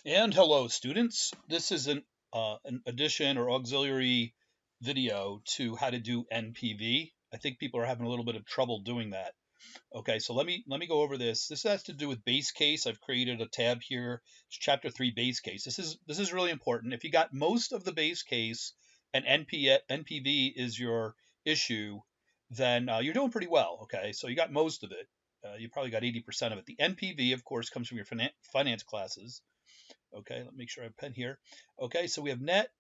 And hello, students. This is an addition or auxiliary video to how to do NPV. I think people are having a little bit of trouble doing that. Okay, so let me go over this. This has to do with base case. I've created a tab here. It's chapter 3 base case. This is really important. If you got most of the base case and NPV is your issue, then you're doing pretty well. Okay, so you got most of it. You probably got 80% of it. The NPV, of course, comes from your finance classes. Okay, let me make sure I have a pen here. Okay, so we have net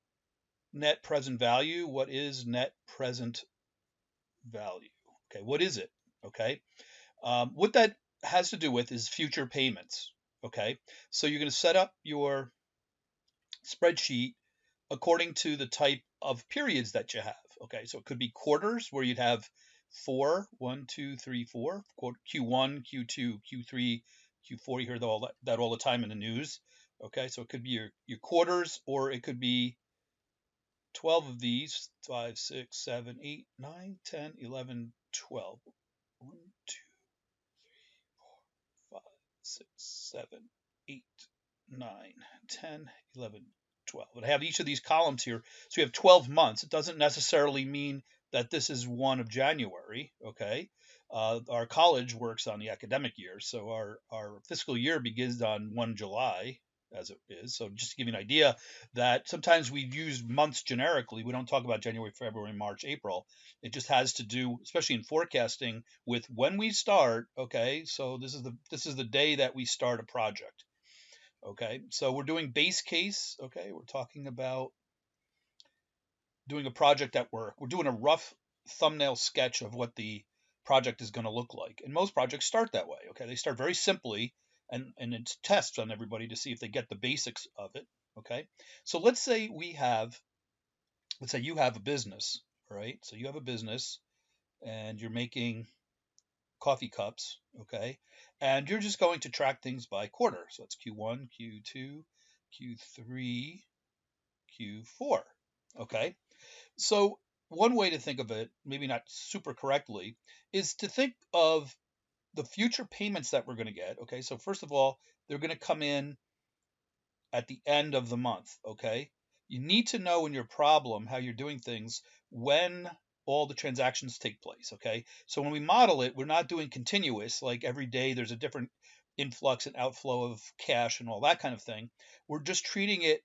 present value. What is net present value? Okay, what is it? Okay, what that has to do with is future payments. Okay, so you're going to set up your spreadsheet according to the type of periods that you have. Okay, so it could be quarters where you'd have four, 1, 2, 3, 4, Q1, Q2, Q3, Q4. You hear that all the time in the news. Okay, so it could be your quarters, or it could be 12 of these 5, 6, 7, 8, 9, 10, 11, 12. 1, 2, 5, 6, 7, 8, 9, 10, 11, 12. And I have each of these columns here. So you have 12 months. It doesn't necessarily mean that this is one of January. Okay. Our college works on the academic year. So our fiscal year begins on 1 July, as it is. So just to give you an idea that sometimes we use months generically. We don't talk about January, February, March, April. It just has to do, especially in forecasting, with when we start. Okay, so this is the day that we start a project. Okay, so we're doing base case. Okay, we're talking about doing a project at work. We're doing a rough thumbnail sketch of what the project is going to look like, and most projects start that way. Okay, they start very simply, and it's tests on everybody to see if they get the basics of it. Okay, so let's say you have a business. All right, so you have a business and you're making coffee cups, okay? And you're just going to track things by quarter. So that's Q1, Q2, Q3, Q4, okay? So one way to think of it, maybe not super correctly, is to think of the future payments that we're going to get, okay? So first of all, they're going to come in at the end of the month, okay? You need to know in your problem how you're doing things when all the transactions take place, okay? So when we model it, we're not doing continuous, like every day there's a different influx and outflow of cash and all that kind of thing. We're just treating it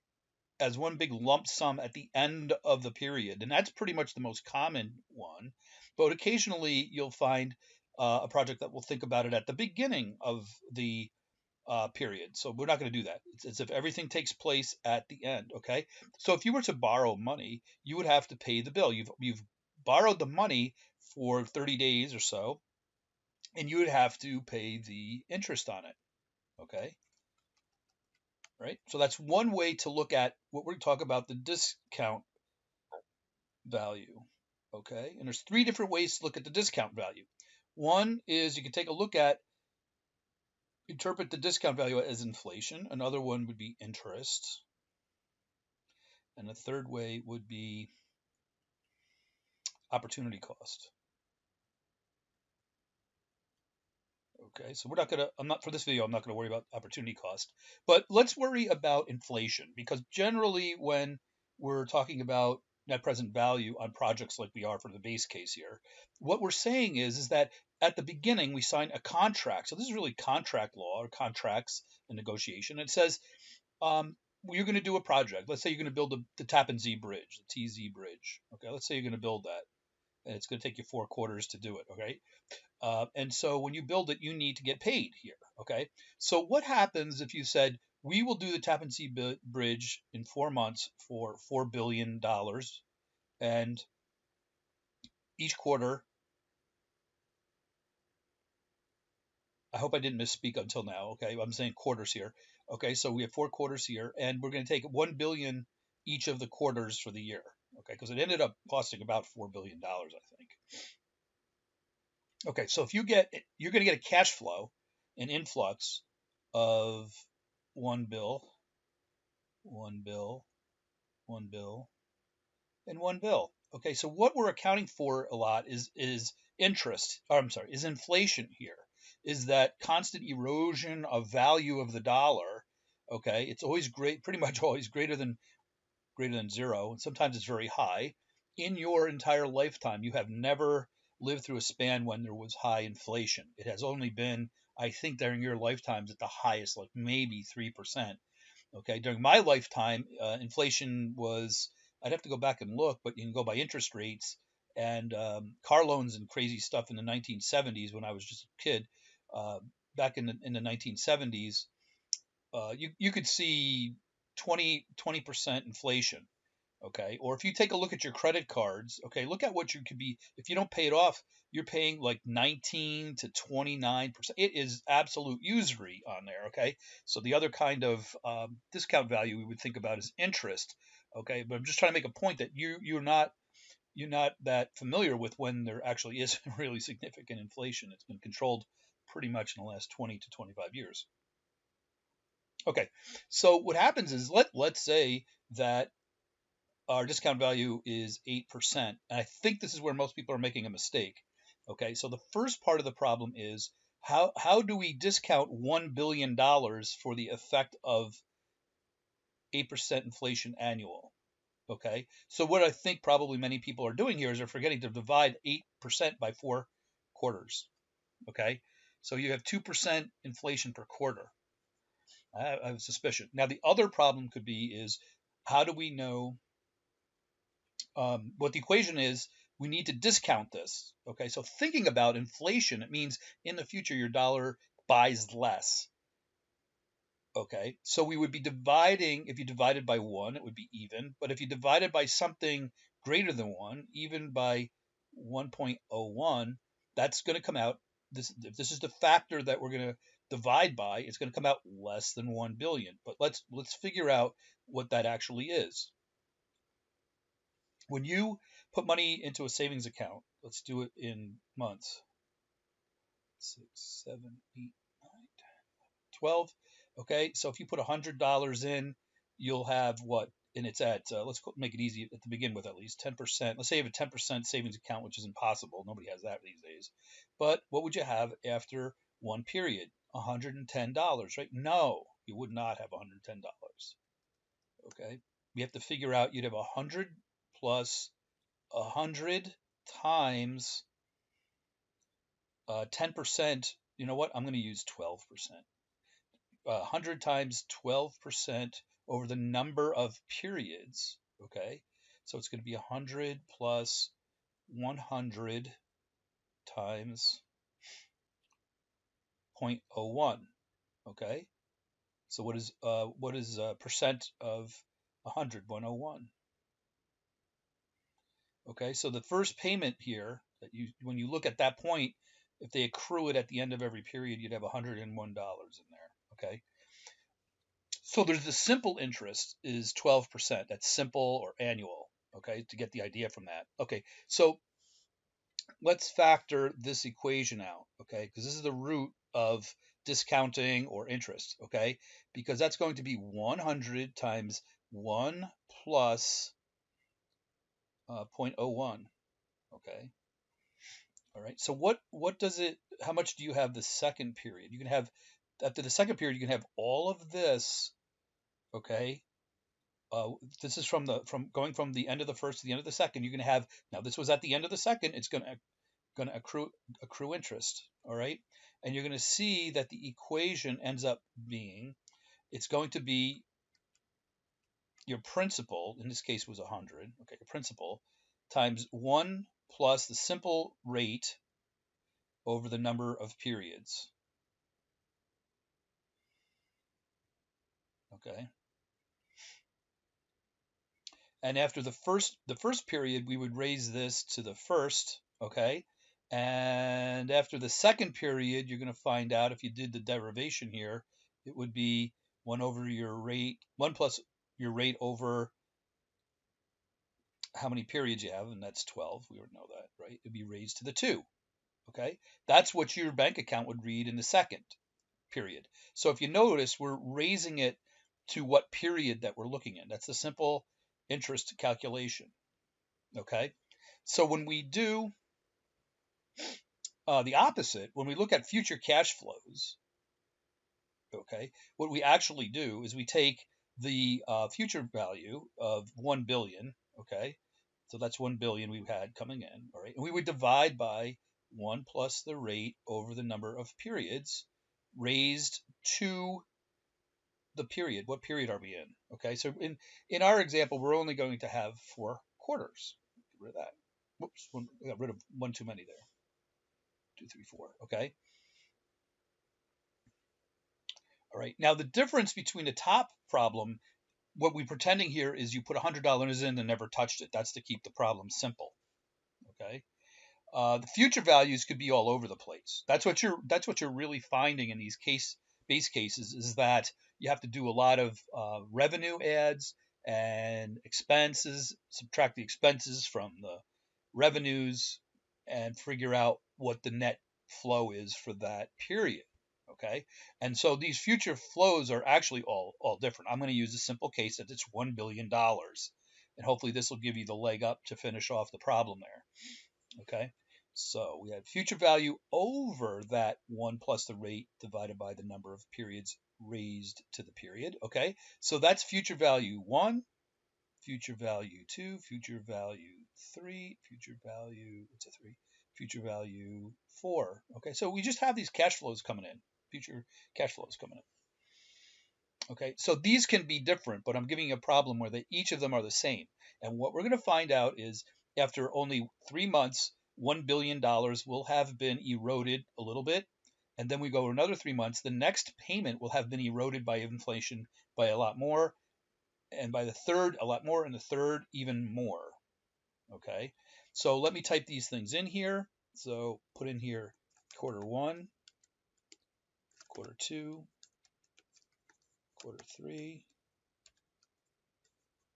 as one big lump sum at the end of the period. And that's pretty much the most common one. But occasionally you'll find a project that will think about it at the beginning of the period. So we're not going to do that. It's as if everything takes place at the end. Okay. So if you were to borrow money, you would have to pay the bill. You've borrowed the money for 30 days or so, and you would have to pay the interest on it. Okay. Right. So that's one way to look at what we're talking about, the discount value. Okay. And there's three different ways to look at the discount value. One is you can take a look at interpret the discount value as inflation. Another one would be interest. And the third way would be opportunity cost. Okay, so I'm not, for this video, I'm not going to worry about opportunity cost, but let's worry about inflation, because generally when we're talking about net present value on projects like we are for the base case here, what we're saying is that at the beginning we sign a contract. So this is really contract law, or contracts and negotiation. It says you're going to do a project. Let's say you're going to build the Tappan Zee Bridge, the TZ Bridge. Okay, let's say you're going to build that, and it's going to take you 4 quarters to do it. Okay, and so when you build it, you need to get paid here. Okay, so what happens if you said we will do the Tappan Zee Bridge in 4 months for $4 billion, and each quarter? I hope I didn't misspeak until now. Okay, I'm saying quarters here. Okay, so we have 4 quarters here, and we're going to take 1 billion each of the quarters for the year. Okay, because it ended up costing about $4 billion, I think. Okay, so if you're going to get a cash flow, an influx of one bill, one bill, one bill, and one bill. Okay, so what we're accounting for a lot is interest. Or I'm sorry, is inflation here. Is that constant erosion of value of the dollar? Okay, it's always great, pretty much always greater than zero, and sometimes it's very high. In your entire lifetime, you have never lived through a span when there was high inflation. It has only been, I think, during your lifetimes at the highest, like maybe 3%. Okay, during my lifetime, inflation was, I'd have to go back and look, but you can go by interest rates and car loans and crazy stuff in the 1970s when I was just a kid. Uh, Back in the 1970s, you could see 20% inflation. Okay, or if you take a look at your credit cards, okay, look at what you could be if you don't pay it off. You're paying like 19 to 29%. It is absolute usury on there. Okay, so the other kind of discount value we would think about is interest. Okay, but I'm just trying to make a point that you're not that familiar with when there actually is really significant inflation. It's been controlled pretty much in the last 20 to 25 years. Okay, so what happens is let's say that our discount value is 8%. And I think this is where most people are making a mistake. Okay, so the first part of the problem is how do we discount $1 billion for the effect of 8% inflation annual? Okay, so what I think probably many people are doing here is they're forgetting to divide 8% by 4 quarters. Okay, so you have 2% inflation per quarter. I have a suspicion. Now, the other problem could be is how do we know what the equation is? We need to discount this. Okay, so thinking about inflation, it means in the future your dollar buys less. Okay, so we would be dividing, if you divided by 1, it would be even. But if you divided by something greater than 1, even by 1.01, that's going to come out, if this is the factor that we're going to divide by, it's going to come out less than 1 billion. But let's figure out what that actually is. When you put money into a savings account, let's do it in months. 6, 7, 8, 9, 10, 12. Okay, so if you put $100 in, you'll have what? And it's at, let's make it easy to begin with, at least 10%. Let's say you have a 10% savings account, which is impossible. Nobody has that these days. But what would you have after one period? $110, right? No, you would not have $110. Okay, we have to figure out you'd have 100 plus 100 times 10%. You know what? I'm going to use 12%. 100 times 12% over the number of periods. Okay, so it's going to be 100 plus 100 times 0.01. Okay, so what is percent of 100? 101. Okay, so the first payment here, that when you look at that point, if they accrue it at the end of every period, you'd have $101 in there. Okay, so there's the simple interest is 12%. That's simple or annual. Okay, to get the idea from that. Okay, so let's factor this equation out. Okay, because this is the root of discounting or interest. Okay, because that's going to be 100 times 1 plus 0.01. Okay. All right. So what does it? How much do you have the second period? You can have after the second period, you can have all of this. Okay. This is from going from the end of the first to the end of the second. You're going to have now. This was at the end of the second. It's going to accrue interest. All right. And you're going to see that the equation ends up being it's going to be your principal. In this case, was 100. Okay, your principal times 1 plus the simple rate over the number of periods. Okay. And after the first period, we would raise this to the first. Okay. And after the second period, you're going to find out if you did the derivation here, it would be 1 over your rate, 1 plus your rate over how many periods you have, and that's 12. We would know that, right? It'd be raised to the 2. Okay. That's what your bank account would read in the second period. So if you notice, we're raising it to what period that we're looking at. That's the simple interest calculation. Okay. So when we do the opposite, when we look at future cash flows, Okay, what we actually do is we take the future value of 1 billion. Okay, so that's 1 billion we had coming in. All right, and we would divide by 1 plus the rate over the number of periods raised to the period. What period are we in? Okay, so in our example, we're only going to have 4 quarters. Get rid of that. Whoops, I got rid of one too many there. 2, 3, 4. Okay. All right. Now the difference between the top problem, what we're pretending here is you put $100 in and never touched it. That's to keep the problem simple. Okay. The future values could be all over the place. That's what you're really finding in these base cases is that you have to do a lot of revenue adds and expenses, subtract the expenses from the revenues, and figure out what the net flow is for that period. Okay, and so these future flows are actually all different. I'm going to use a simple case that it's $1 billion, and hopefully this will give you the leg up to finish off the problem there. Okay, so we have future value over that 1 plus the rate divided by the number of periods raised to the period. Okay, so that's future value 1, future value 2, future value 3, future value, what's a 3? Future value 4. Okay, so we just have these cash flows coming in, future cash flows coming in. Okay, so these can be different, but I'm giving you a problem where each of them are the same. And what we're going to find out is after only 3 months, $1 billion will have been eroded a little bit. And then we go another 3 months, the next payment will have been eroded by inflation by a lot more. And by the third, a lot more. And the third, even more. Okay, so let me type these things in here. So put in here Q1, Q2, Q3,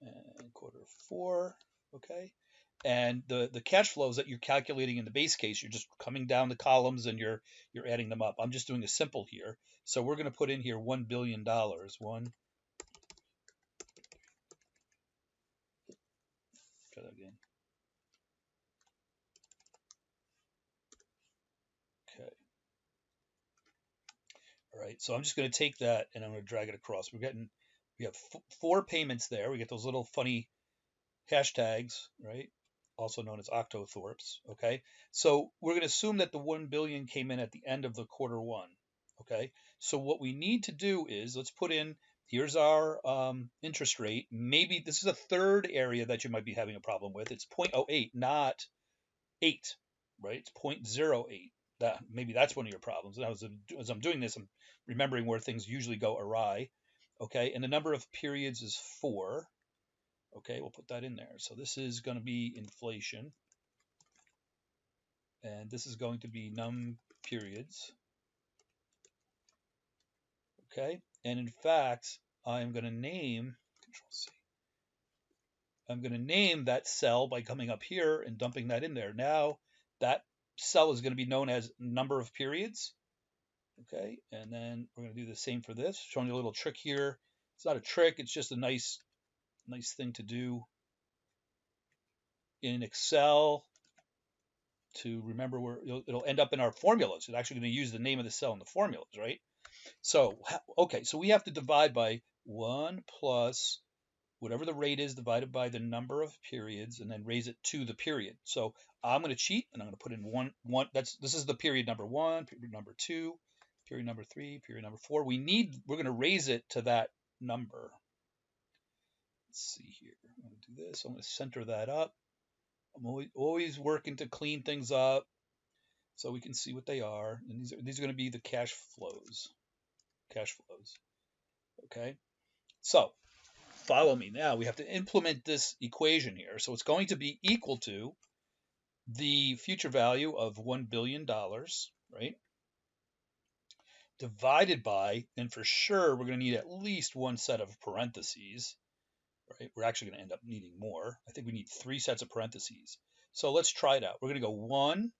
and Q4, okay? And the cash flows that you're calculating in the base case, you're just coming down the columns and you're adding them up. I'm just doing a simple here. So we're going to put in here $1 billion. Try that again. Okay. All right. So I'm just going to take that and I'm going to drag it across. We have 4 payments there. We get those little funny hashtags, right? Also known as octothorpes. Okay, so we're going to assume that the 1 billion came in at the end of the Q1. Okay, so what we need to do is let's put in, here's our interest rate. Maybe this is a third area that you might be having a problem with. It's 0.08, not 8, right? It's 0.08. Maybe that's one of your problems. And as I'm doing this, I'm remembering where things usually go awry. Okay, and the number of periods is 4. Okay, we'll put that in there. So this is going to be inflation. And this is going to be num periods. Okay, and in fact, I'm going to name, Control C. I'm going to name that cell by coming up here and dumping that in there. Now that cell is going to be known as number of periods. Okay, and then we're going to do the same for this. Showing you a little trick here. It's not a trick, it's just a nice thing to do in Excel to remember where it'll end up in our formulas. It's actually going to use the name of the cell in the formulas, right? So, okay, so we have to divide by 1 plus whatever the rate is divided by the number of periods and then raise it to the period. So I'm going to cheat and I'm going to put in one. This is the period number 1, period number 2, period number 3, period number 4. We're going to raise it to that number. Let's see here. I'm going to do this. I'm going to center that up. I'm always working to clean things up so we can see what they are. And these are going to be the cash flows. Okay. So follow me now. We have to implement this equation here. So it's going to be equal to the future value of $1 billion, right? Divided by, and for sure, we're going to need at least one set of parentheses. Right? We're actually going to end up needing more. I think we need 3 sets of parentheses. So let's try it out. We're going to go 1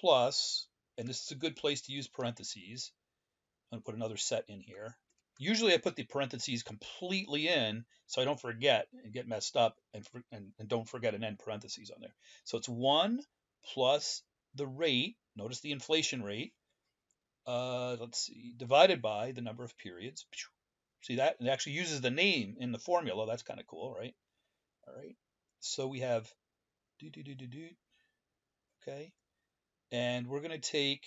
plus, and this is a good place to use parentheses. I'm going to put another set in here. Usually I put the parentheses completely in so I don't forget and get messed up and don't forget an end parentheses on there. So it's 1 plus the rate, notice the inflation rate, let's see, divided by the number of periods. See that? It actually uses the name in the formula. That's kind of cool, right? All right. So we have do do do do do. Okay. And we're going to take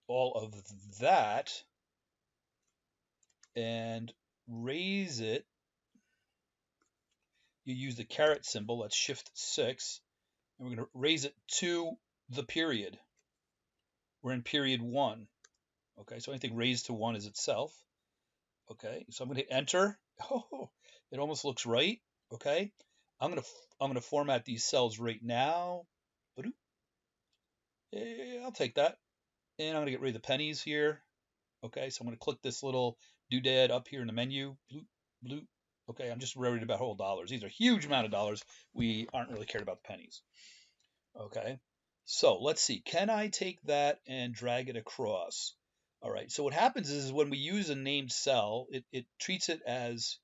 all of that and raise it. You use the caret symbol, that's shift 6, and we're going to raise it to the period. We're in period 1. Okay, so anything raised to 1 is itself. Okay, so I'm going to hit enter. Oh, it almost looks right. Okay, I'm going to format these cells right now. I'll take that, and I'm going to get rid of the pennies here. Okay, so I'm going to click this little doodad up here in the menu. Bloop, bloop. Okay, I'm just worried about whole dollars. These are a huge amount of dollars. We aren't really cared about the pennies. Okay, so let's see. Can I take that and drag it across? All right, so what happens is when we use a named cell, it treats it as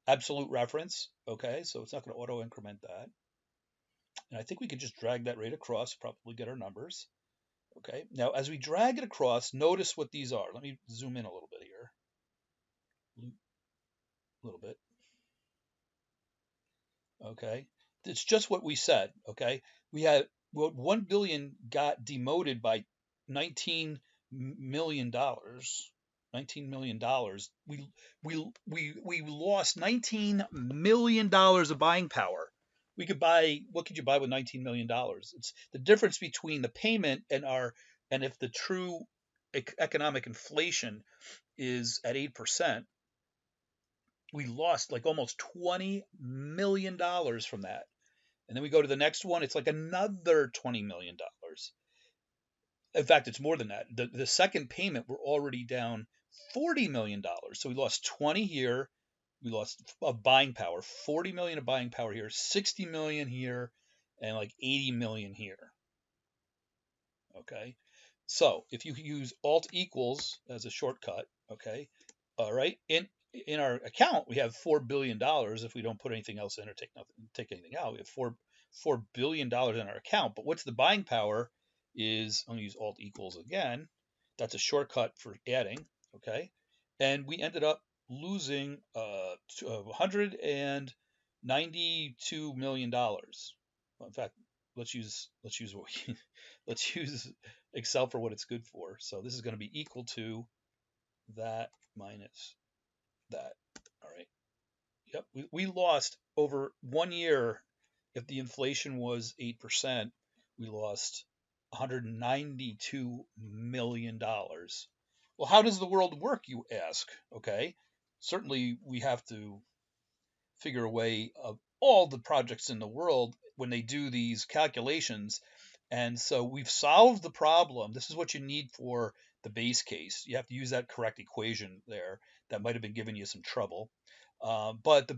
absolute reference. Okay, so it's not going to auto increment that. And I think we could just drag that right across, probably get our numbers. Okay, now as we drag it across, notice what these are. Let me zoom in a little bit here. A little bit. Okay, it's just what we said. Okay, we had 1 billion got demoted by 19 million dollars. $19 million. We lost $19 million of buying power. We could buy, what could you buy with $19 million? It's the difference between the payment and if the true economic inflation is at 8%, we lost like almost $20 million from that. And then we go to the next one, it's like another $20 million. In fact, it's more than that. The second payment, we're already down $40 million. So we lost 20 here. We lost of buying power, 40 million of buying power here, 60 million here, and like 80 million here. Okay. So if you use Alt equals as a shortcut, okay, all right, in our account we have $4 billion if we don't put anything else in or take anything out. We have $4 billion in our account. But what's the buying power? Is I'm gonna use Alt equals again. That's a shortcut for adding. Okay, and we ended up losing $192 million. Well, in fact, let's use what we, let's use Excel for what it's good for. So this is going to be equal to that minus that. All right. Yep. We lost over 1 year. If the inflation was 8%, we lost $192 million. Well, how does the world work, you ask? Okay. Certainly, we have to figure a way of all the projects in the world when they do these calculations. And so we've solved the problem. This is what you need for the base case. You have to use that correct equation there. That might have been giving you some trouble. But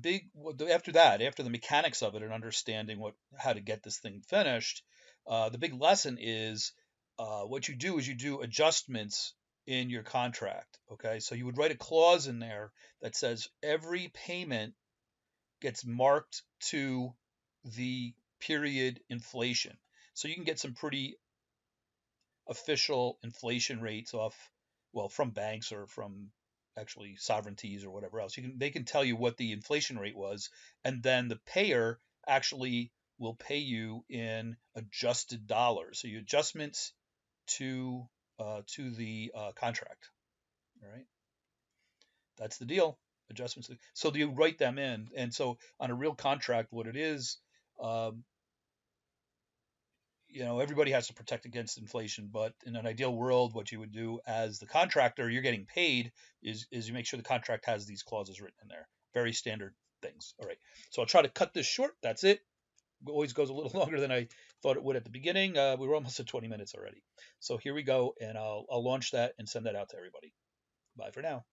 after that, after the mechanics of it and understanding how to get this thing finished, the big lesson is what you do is you do adjustments in your contract. Okay, so you would write a clause in there that says every payment gets marked to the period inflation. So you can get some pretty official inflation rates from banks or from actually sovereignties or whatever else. They can tell you what the inflation rate was, and then the payer actually will pay you in adjusted dollars. So you adjustments to the contract. All right, that's the deal. Adjustments. So you write them in, and so on a real contract, what it is, um, everybody has to protect against inflation. But in an ideal world, what you would do as the contractor, you're getting paid, is you make sure the contract has these clauses written in there. Very standard things. All right. So I'll try to cut this short. That's it. It always goes a little longer than I thought it would at the beginning. We were almost at 20 minutes already. So here we go, and I'll launch that and send that out to everybody. Bye for now.